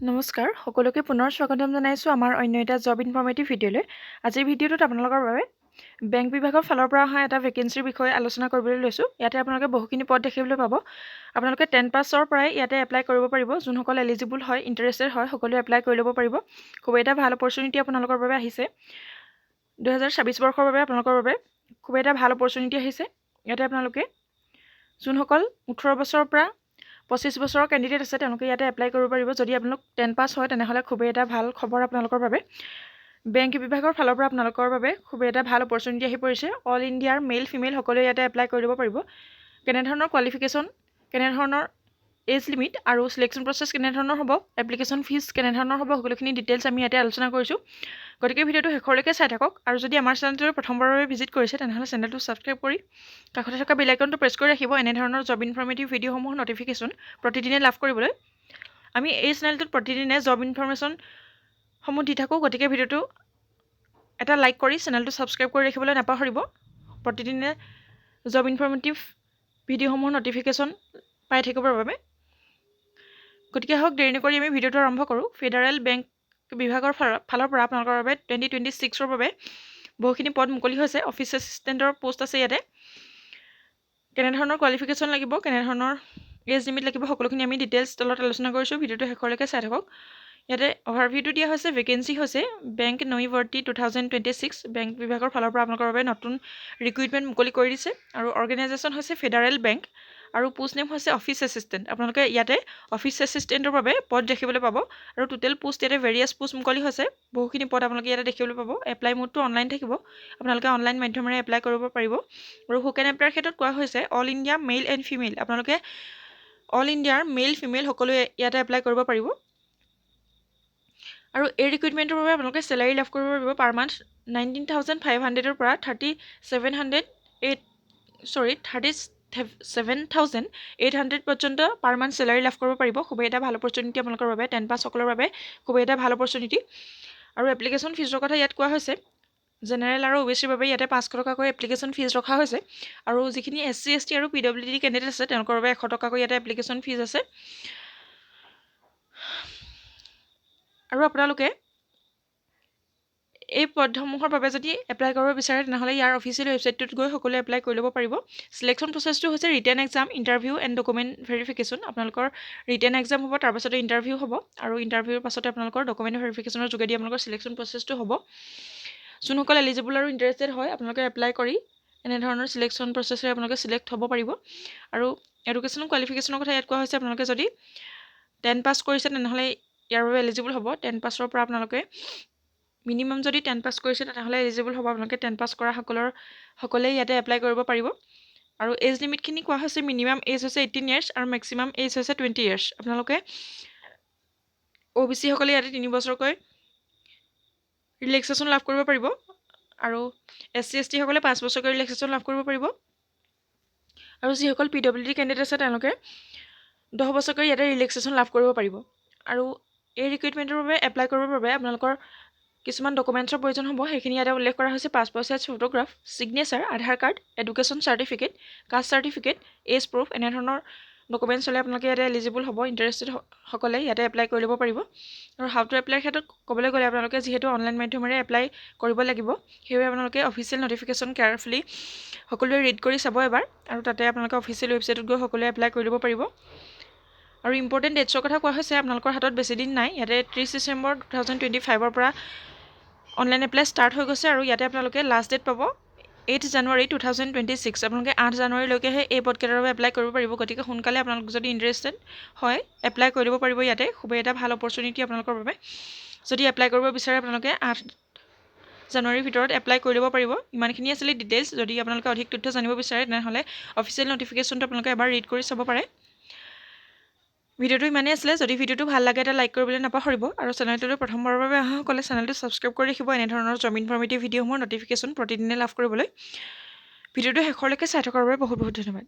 নমস্কাৰ সকলোকে পুনৰ স্বাগতম জনাইছোঁ আমাৰ অন্য এটা জব ইনফৰ্মেটিভ ভিডিঅ'লৈ। আজিৰ ভিডিঅ'টোত আপোনালোকৰ বাবে বেংক বিভাগৰ ফালৰ পৰা অহা এটা ভেকেঞ্চিৰ বিষয়ে আলোচনা কৰিবলৈ লৈছোঁ। ইয়াতে আপোনালোকে বহুখিনি পদ দেখিবলৈ পাব। আপোনালোকে 10 পাছৰ পৰাই ইয়াতে এপ্লাই কৰিব পাৰিব। যোনসকল এলিজিবল হয়, ইণ্টাৰেষ্টেড হয়, সকলোৱে এপ্লাই কৰি ল'ব পাৰিব। খুব এটা ভাল অপৰচুনিটি আপোনালোকৰ বাবে আহিছে। 2026 বৰ্ষৰ বাবে আপোনালোকৰ বাবে খুব এটা ভাল অপৰচুনিটি আহিছে। ইয়াতে আপোনালোকে যোনসকল 18 বছৰৰ পৰা 25 বছৰৰ কেণ্ডিডেট আছে তেওঁলোকে ইয়াতে এপ্লাই কৰিব পাৰিব। যদি আপোনালোক 10 পাছ হয় তেনেহ'লে খুবেই এটা ভাল খবৰ আপোনালোকৰ বাবে। বেংক বিভাগৰ ফালৰ পৰা আপোনালোকৰ বাবে খুবেই এটা ভাল অপৰচুনিটি আহি পৰিছে। অল ইণ্ডিয়াৰ মেল ফিমেল সকলোৱে ইয়াতে এপ্লাই কৰি ল'ব পাৰিব। কেনেধৰণৰ কোৱালিফিকেশ্যন, কেনেধৰণৰ এজ লিমিট আৰু চিলেকশ্যন প্ৰচেছ কেনেধৰণৰ হ'ব, এপ্লিকেশ্যন ফিজ কেনেধৰণৰ হ'ব, সকলোখিনি ডিটেইলছ আমি ইয়াতে আলোচনা কৰিছোঁ। গতিকে ভিডিঅ'টো শেষলৈকে চাই থাকক। আৰু যদি আমাৰ চেনেলটো প্ৰথমবাৰৰ বাবে ভিজিট কৰিছে তেনেহ'লে চেনেলটো ছাবস্ক্ৰাইব কৰি কাষতে থকা বেল আইকনটো প্ৰেছ কৰি ৰাখিব এনেধৰণৰ জব ইনফৰ্মেটিভ ভিডিঅ'সমূহৰ নটিফিকেশ্যন প্ৰতিদিনে লাভ কৰিবলৈ। আমি এই চেনেলটোত প্ৰতিদিনে জব ইনফৰ্মেশ্যনসমূহ দি থাকোঁ। গতিকে ভিডিঅ'টো এটা লাইক কৰি চেনেলটো ছাবস্ক্ৰাইব কৰি ৰাখিবলৈ নাপাহৰিব। প্ৰতিদিনে জব ইনফৰ্মেটিভ ভিডিঅ'সমূহৰ নটিফিকেশ্যন পাই থাকিবৰ বাবে। গতিকে হওক দেৰি নকৰি আমি ভিডিঅ'টো আৰম্ভ কৰোঁ। ফেডাৰেল বেংক বিভাগৰ ফালৰ পৰা আপোনালোকৰ বাবে 2026ৰ বাবে বহুখিনি পদ মুকলি হৈছে। অফিচ এছিষ্টেণ্টৰ পোষ্ট আছে ইয়াতে। কেনেধৰণৰ কোৱালিফিকেশ্যন লাগিব, কেনেধৰণৰ এজ লিমিট লাগিব, সকলোখিনি আমি ডিটেইলছ তলত আলোচনা কৰিছোঁ। ভিডিঅ'টো শেষলৈকে চাই থাকক। ইয়াতে অভাৰভিউটো দিয়া হৈছে। ভেকেঞ্চি হৈছে বেংক নৈৱৰ্তী 2026। বেংক বিভাগৰ ফালৰ পৰা আপোনালোকৰ বাবে নতুন ৰিক্ৰুইটমেণ্ট মুকলি কৰি দিছে। আৰু অৰ্গেনাইজেশ্যন হৈছে ফেডাৰেল বেংক আৰু পোষ্ট নেম হৈছে অফিচ এছিষ্টেণ্ট। আপোনালোকে ইয়াতে অফিচ এছিষ্টেণ্টৰ বাবে পদ দেখিবলৈ পাব। আৰু টোটেল পোষ্ট ইয়াতে ভেৰিয়াছ পোষ্ট মুকলি হৈছে। বহুখিনি পদ আপোনালোকে ইয়াতে দেখিবলৈ পাব। এপ্লাই মোডটো অনলাইন থাকিব। আপোনালোকে অনলাইন মাধ্যমেৰে এপ্লাই কৰিব পাৰিব। আৰু হু কেন এপ্লাইৰ ক্ষেত্ৰত কোৱা হৈছে all India male and female. আপোনালোকে অল ইণ্ডিয়াৰ মেল ফিমেল সকলোৱে ইয়াতে এপ্লাই কৰিব পাৰিব। আৰু এই ৰিক্ৰুইটমেণ্টৰ বাবে আপোনালোকে চেলাৰী লাভ কৰিব পাৰিব পাৰ মান্থ 19,500ৰ পৰা 37,800 পৰ্যন্ত পাৰ মান্থ চেলাৰী লাভ কৰিব পাৰিব। খুবেই এটা ভাল অপৰচুনিটি আপোনালোকৰ বাবে। 10 পাছ সকলৰ বাবে খুবেই এটা ভাল অপৰচুনিটি। আৰু এপ্লিকেশ্যন ফিজৰ কথা ইয়াত কোৱা হৈছে। জেনেৰেল আৰু OBCৰ বাবে ইয়াতে 500 টকাকৈ এপ্লিকেশ্যন ফিজ ৰখা হৈছে। আৰু যিখিনি SC ST আৰু PWD কেণ্ডিডেট আছে তেওঁলোকৰ বাবে 100 টকাকৈ ইয়াতে এপ্লিকেশ্যন ফিজ আছে। আৰু আপোনালোকে এই পদসমূহৰ বাবে যদি এপ্লাই কৰিব বিচাৰে তেনেহ'লে ইয়াৰ অফিচিয়েল ৱেবছাইটটোত গৈ সকলোৱে এপ্লাই কৰি ল'ব পাৰিব। চিলেকশ্যন প্ৰচেছটো হৈছে written exam, interview and document verification. আপোনালোকৰ ৰিটেন এক্সাম হ'ব, তাৰপাছতে ইণ্টাৰভিউ হ'ব। আৰু ইণ্টাৰভিউৰ পাছতে আপোনালোকৰ ডকুমেণ্ট ভেৰিফিকেশ্যনৰ যোগেদি আপোনালোকৰ চিলেকশ্যন প্ৰচেছটো হ'ব। যোনসকল এলিজিবল আৰু ইণ্টাৰেষ্টেড হয় আপোনালোকে এপ্লাই কৰি এনেধৰণৰ চিলেকশ্যন প্ৰচেছেৰে আপোনালোকে চিলেক্ট হ'ব পাৰিব। আৰু এডুকেশ্যনেল কোৱালিফিকেশ্যনৰ কথা ইয়াত কোৱা হৈছে আপোনালোকে যদি 10 পাছ কৰিছে তেনেহ'লে ইয়াৰ বাবে এলিজিবল হ'ব। 10 পাছৰ পৰা আপোনালোকে মিনিমাম যদি 10 পাছ কৰিছে তেনেহ'লে এলিজিবল হ'ব। আপোনালোকে 10 পাছ কৰা সকলেই ইয়াতে এপ্লাই কৰিব পাৰিব। আৰু এজ লিমিটখিনি কোৱা হৈছে মিনিমাম এজ হৈছে 18 ইয়াৰ্ছ আৰু মেক্সিমাম এজ হৈছে 20 ইয়াৰ্ছ। আপোনালোকে OBC সকলে ইয়াতে 3 বছৰকৈ ৰিলেক্সেশ্যন লাভ কৰিব পাৰিব। আৰু SC ST সকলে 5 বছৰকৈ ৰিলেক্সেশ্যন লাভ কৰিব পাৰিব। আৰু যিসকল PWD কেণ্ডিডেট আছে তেওঁলোকে 10 বছৰকৈ ইয়াতে ৰিলেক্সেশ্যন লাভ কৰিব পাৰিব। আৰু এই ৰিক্ৰুইটমেণ্টৰ বাবে এপ্লাই কৰিবৰ বাবে আপোনালোকৰ কিছুমান ডকুমেণ্টছৰ প্ৰয়োজন হ'ব। সেইখিনি ইয়াতে উল্লেখ কৰা হৈছে। Passport size photograph, signature, Aadhaar card, education certificate, caste certificate, age proof এনেধৰণৰ ডকুমেণ্টছ হ'লে আপোনালোকে ইয়াতে এলিজিবল হ'ব। ইণ্টাৰেষ্টেড সকলে ইয়াতে এপ্লাই কৰি ল'ব পাৰিব। আৰু হাউ টু এপ্লাইৰ ক্ষেত্ৰত ক'বলৈ গ'লে আপোনালোকে যিহেতু অনলাইন মাধ্যমেৰে এপ্লাই কৰিব লাগিব সেইবাবে আপোনালোকে অফিচিয়েল নটিফিকেশ্যন কেয়াৰফুলি সকলোৱে ৰিড কৰি চাব এবাৰ। আৰু তাতে আপোনালোকে অফিচিয়েল ৱেবছাইটত গৈ সকলোৱে এপ্লাই কৰি ল'ব পাৰিব। আৰু ইম্পৰ্টেণ্ট ডেটছৰ কথা কোৱা হৈছে আপোনালোকৰ হাতত বেছি দিন নাই। ইয়াতে 30 ডিচেম্বৰ 2025ৰ পৰা অনলাইন এপ্লাই ষ্টাৰ্ট হৈ গৈছে। আৰু ইয়াতে আপোনালোকে লাষ্ট ডেট পাব 8 জানুৱাৰী 2026। আপোনালোকে 8 জানুৱাৰীলৈকেহে এই পদকেইটাৰ বাবে এপ্লাই কৰিব পাৰিব। গতিকে সোনকালে আপোনালোক যদি ইণ্টাৰেষ্টেড হয় এপ্লাই কৰি ল'ব পাৰিব। ইয়াতে খুবেই এটা ভাল অপৰচুনিটি আপোনালোকৰ বাবে। যদি এপ্লাই কৰিব বিচাৰে আপোনালোকে 8 জানুৱাৰীৰ ভিতৰত এপ্লাই কৰি ল'ব পাৰিব। ইমানখিনি আছিলে ডিটেইলছ। যদি আপোনালোকে অধিক তথ্য জানিব বিচাৰে তেনেহ'লে অফিচিয়েল নটিফিকেশ্যনটো আপোনালোকে এবাৰ ৰিড কৰি চাব পাৰে। ভিডিঅ'টো ইমানেই আছিলে। যদি ভিডিঅ'টো ভাল লাগে এটা লাইক কৰিবলৈ নাপাহৰিব। আৰু চেনেলটোলৈ প্ৰথমবাৰৰ বাবে অহাসকলে চেনেলটো ছাবস্ক্ৰাইব কৰি ৰাখিব এনেধৰণৰ জব ইনফৰ্মেটিভ ভিডিঅ'সমূহৰ নটিফিকেশ্যন প্ৰতিদিনে লাভ কৰিবলৈ। ভিডিঅ'টো শেষলৈকে চাই থকাৰ বাবে বহুত বহুত ধন্যবাদ।